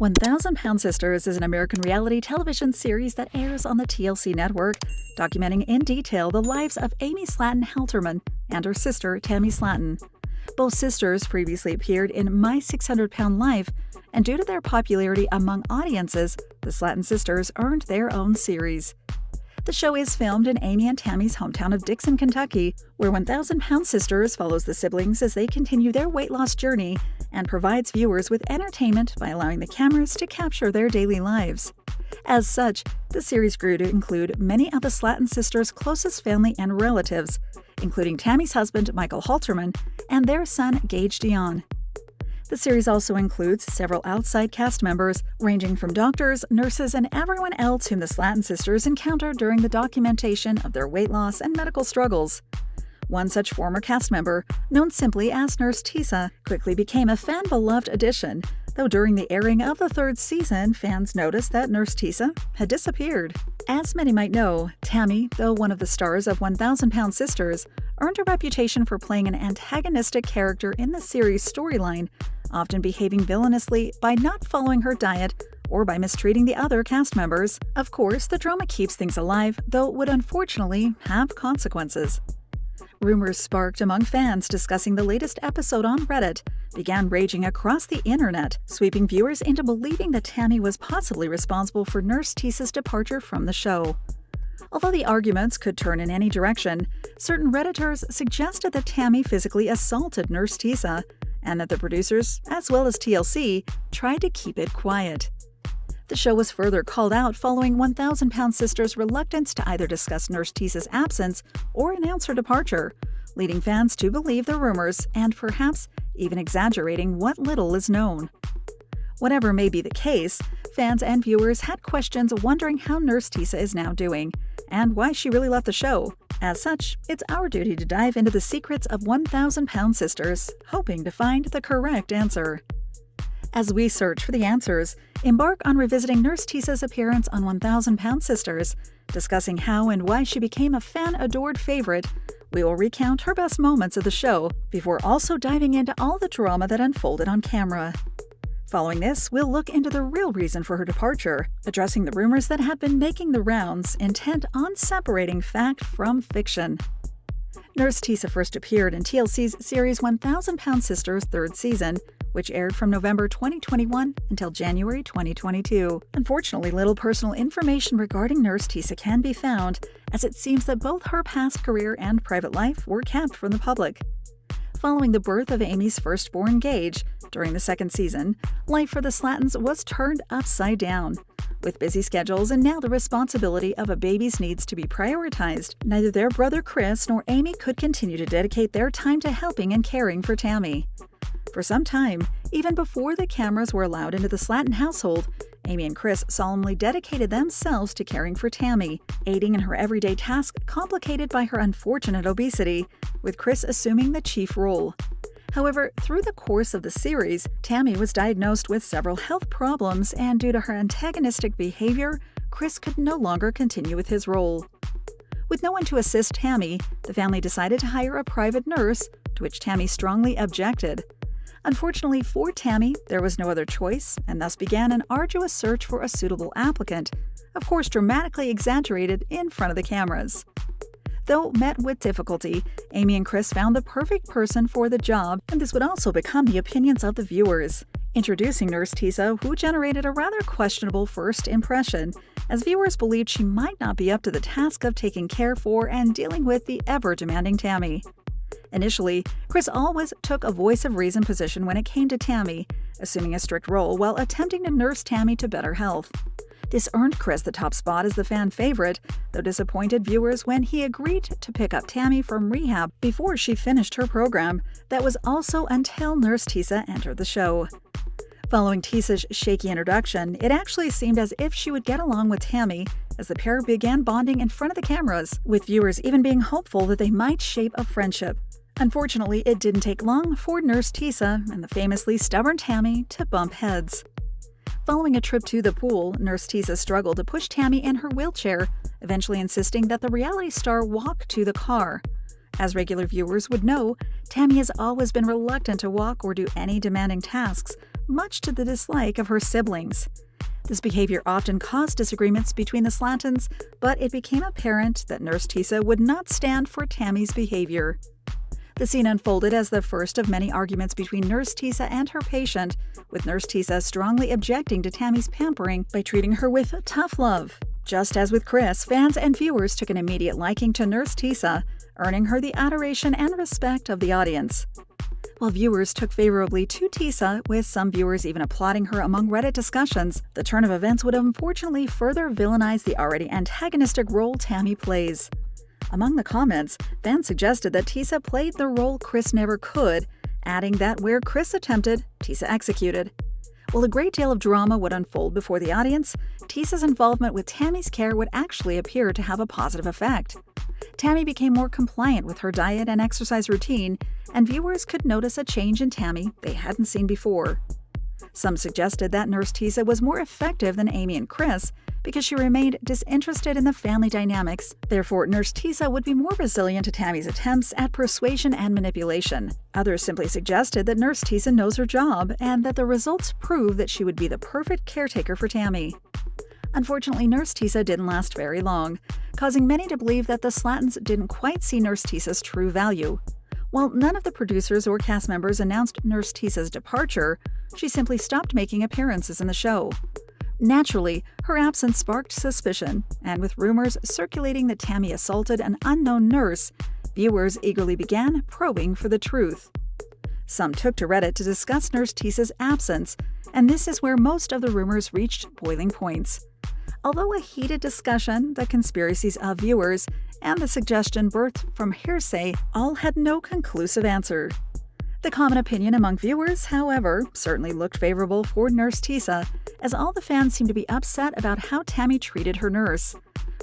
1,000-Pound Sisters is an American reality television series that airs on the TLC network, documenting in detail the lives of Amy Slaton-Halterman and her sister, Tammy Slaton. Both sisters previously appeared in My 600-Pound Life, and due to their popularity among audiences, the Slaton sisters earned their own series. The show is filmed in Amy and Tammy's hometown of Dixon, Kentucky, where 1,000-Pound Sisters follows the siblings as they continue their weight loss journey and provides viewers with entertainment by allowing the cameras to capture their daily lives. As such, the series grew to include many of the Slaton sisters' closest family and relatives, including Tammy's husband, Michael Halterman, and their son, Gage Dion. The series also includes several outside cast members, ranging from doctors, nurses, and everyone else whom the Slaton sisters encounter during the documentation of their weight loss and medical struggles. One such former cast member, known simply as Nurse Tisa, quickly became a fan-beloved addition, though during the airing of the third season, fans noticed that Nurse Tisa had disappeared. As many might know, Tammy, though one of the stars of 1,000-Pound Sisters, earned a reputation for playing an antagonistic character in the series' storyline, often behaving villainously by not following her diet or by mistreating the other cast members. Of course, the drama keeps things alive, though it would unfortunately have consequences. Rumors sparked among fans discussing the latest episode on Reddit began raging across the internet, sweeping viewers into believing that Tammy was possibly responsible for Nurse Tisa's departure from the show. Although the arguments could turn in any direction, certain Redditors suggested that Tammy physically assaulted Nurse Tisa, and that the producers, as well as TLC, tried to keep it quiet. The show was further called out following 1,000-Pound Sisters' reluctance to either discuss Nurse Tisa's absence or announce her departure, leading fans to believe the rumors and perhaps even exaggerating what little is known. Whatever may be the case, fans and viewers had questions wondering how Nurse Tisa is now doing and why she really left the show. As such, it's our duty to dive into the secrets of 1,000-Pound Sisters, hoping to find the correct answer. As we search for the answers, embark on revisiting Nurse Tisa's appearance on 1,000-Pound Sisters, discussing how and why she became a fan-adored favorite. We will recount her best moments of the show, before also diving into all the drama that unfolded on camera. Following this, we'll look into the real reason for her departure, addressing the rumors that have been making the rounds, intent on separating fact from fiction. Nurse Tisa first appeared in TLC's series 1,000-Pound Sisters' third season, which aired from November 2021 until January 2022. Unfortunately, little personal information regarding Nurse Tisa can be found, as it seems that both her past career and private life were kept from the public. Following the birth of Amy's firstborn, Gage, during the second season, life for the Slatons was turned upside down. With busy schedules and now the responsibility of a baby's needs to be prioritized, neither their brother Chris nor Amy could continue to dedicate their time to helping and caring for Tammy. For some time, even before the cameras were allowed into the Slaton household, Amy and Chris solemnly dedicated themselves to caring for Tammy, aiding in her everyday task complicated by her unfortunate obesity, with Chris assuming the chief role. However, through the course of the series, Tammy was diagnosed with several health problems, and due to her antagonistic behavior, Chris could no longer continue with his role. With no one to assist Tammy, the family decided to hire a private nurse, to which Tammy strongly objected. Unfortunately for Tammy, there was no other choice, and thus began an arduous search for a suitable applicant, of course dramatically exaggerated in front of the cameras. Though met with difficulty, Amy and Chris found the perfect person for the job, and this would also become the opinions of the viewers. Introducing Nurse Tisa, who generated a rather questionable first impression, as viewers believed she might not be up to the task of taking care for and dealing with the ever-demanding Tammy. Initially, Chris always took a voice of reason position when it came to Tammy, assuming a strict role while attempting to nurse Tammy to better health. This earned Chris the top spot as the fan favorite, though disappointed viewers when he agreed to pick up Tammy from rehab before she finished her program. That was also until Nurse Tisa entered the show. Following Tisa's shaky introduction, it actually seemed as if she would get along with Tammy, as the pair began bonding in front of the cameras, with viewers even being hopeful that they might shape a friendship. Unfortunately, it didn't take long for Nurse Tisa and the famously stubborn Tammy to bump heads. Following a trip to the pool, Nurse Tisa struggled to push Tammy in her wheelchair, eventually insisting that the reality star walk to the car. As regular viewers would know, Tammy has always been reluctant to walk or do any demanding tasks, much to the dislike of her siblings. This behavior often caused disagreements between the Slatons, but it became apparent that Nurse Tisa would not stand for Tammy's behavior. The scene unfolded as the first of many arguments between Nurse Tisa and her patient, with Nurse Tisa strongly objecting to Tammy's pampering by treating her with tough love. Just as with Chris, fans and viewers took an immediate liking to Nurse Tisa, earning her the adoration and respect of the audience. While viewers took favorably to Tisa, with some viewers even applauding her among Reddit discussions, the turn of events would unfortunately further villainize the already antagonistic role Tammy plays. Among the comments, fans suggested that Tisa played the role Chris never could, adding that where Chris attempted, Tisa executed. While a great deal of drama would unfold before the audience, Tisa's involvement with Tammy's care would actually appear to have a positive effect. Tammy became more compliant with her diet and exercise routine, and viewers could notice a change in Tammy they hadn't seen before. Some suggested that Nurse Tisa was more effective than Amy and Chris because she remained disinterested in the family dynamics. Therefore, Nurse Tisa would be more resilient to Tammy's attempts at persuasion and manipulation. Others simply suggested that Nurse Tisa knows her job and that the results prove that she would be the perfect caretaker for Tammy. Unfortunately, Nurse Tisa didn't last very long, causing many to believe that the Slatons didn't quite see Nurse Tisa's true value. While none of the producers or cast members announced Nurse Tisa's departure, she simply stopped making appearances in the show. Naturally, her absence sparked suspicion, and with rumors circulating that Tammy assaulted an unknown nurse, viewers eagerly began probing for the truth. Some took to Reddit to discuss Nurse Tisa's absence, and this is where most of the rumors reached boiling points. Although a heated discussion, the conspiracies of viewers, and the suggestion birthed from hearsay all had no conclusive answer. The common opinion among viewers, however, certainly looked favorable for Nurse Tisa, as all the fans seemed to be upset about how Tammy treated her nurse.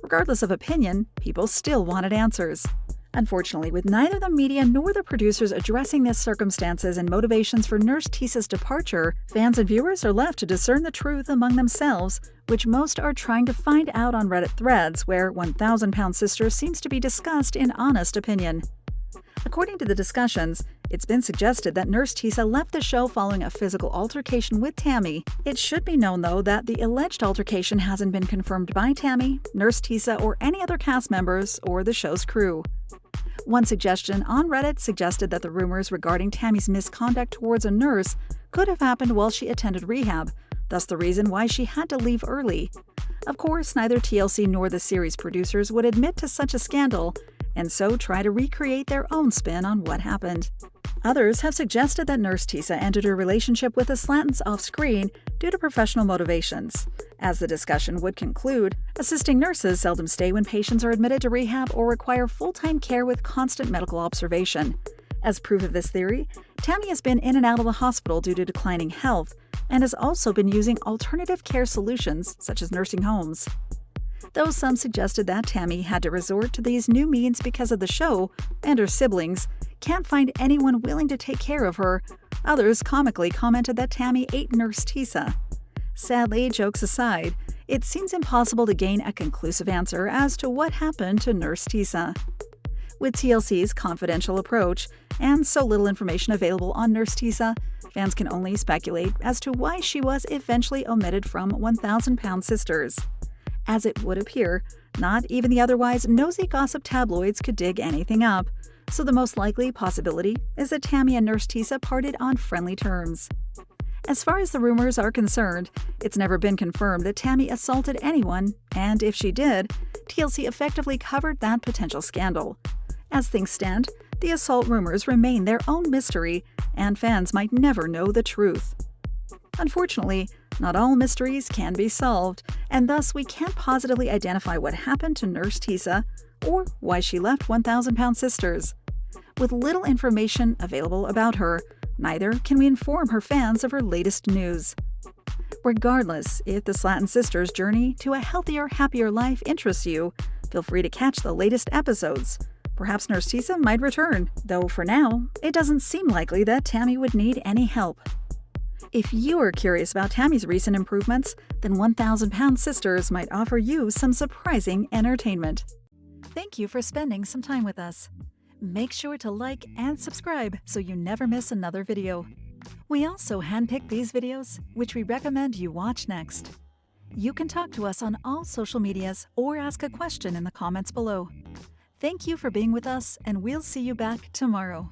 Regardless of opinion, people still wanted answers. Unfortunately, with neither the media nor the producers addressing the circumstances and motivations for Nurse Tisa's departure, fans and viewers are left to discern the truth among themselves, which most are trying to find out on Reddit threads where 1,000-pound sister seems to be discussed in honest opinion. According to the discussions, it's been suggested that Nurse Tisa left the show following a physical altercation with Tammy. It should be known, though, that the alleged altercation hasn't been confirmed by Tammy, Nurse Tisa, or any other cast members or the show's crew. One suggestion on Reddit suggested that the rumors regarding Tammy's misconduct towards a nurse could have happened while she attended rehab, thus the reason why she had to leave early. Of course, neither TLC nor the series producers would admit to such a scandal, and so try to recreate their own spin on what happened. Others have suggested that Nurse Tisa entered her relationship with the Slatons off-screen due to professional motivations. As the discussion would conclude, assisting nurses seldom stay when patients are admitted to rehab or require full-time care with constant medical observation. As proof of this theory, Tammy has been in and out of the hospital due to declining health and has also been using alternative care solutions such as nursing homes. Though some suggested that Tammy had to resort to these new means because of the show and her siblings can't find anyone willing to take care of her, others comically commented that Tammy ate Nurse Tisa. Sadly, jokes aside, it seems impossible to gain a conclusive answer as to what happened to Nurse Tisa. With TLC's confidential approach and so little information available on Nurse Tisa, fans can only speculate as to why she was eventually omitted from 1,000-pound sisters. As it would appear, not even the otherwise nosy gossip tabloids could dig anything up, so the most likely possibility is that Tammy and Nurse Tisa parted on friendly terms. As far as the rumors are concerned, it's never been confirmed that Tammy assaulted anyone, and if she did, TLC effectively covered that potential scandal. As things stand, the assault rumors remain their own mystery, and fans might never know the truth. Unfortunately, not all mysteries can be solved, and thus we can't positively identify what happened to Nurse Tisa or why she left 1,000-pound sisters. With little information available about her, neither can we inform her fans of her latest news. Regardless, if the Slaton sisters' journey to a healthier, happier life interests you, feel free to catch the latest episodes. Perhaps Nurse Tisa might return, though for now, it doesn't seem likely that Tammy would need any help. If you are curious about Tammy's recent improvements, then 1,000-pound sisters might offer you some surprising entertainment. Thank you for spending some time with us. Make sure to like and subscribe so you never miss another video. We also handpick these videos, which we recommend you watch next. You can talk to us on all social medias or ask a question in the comments below. Thank you for being with us, and we'll see you back tomorrow.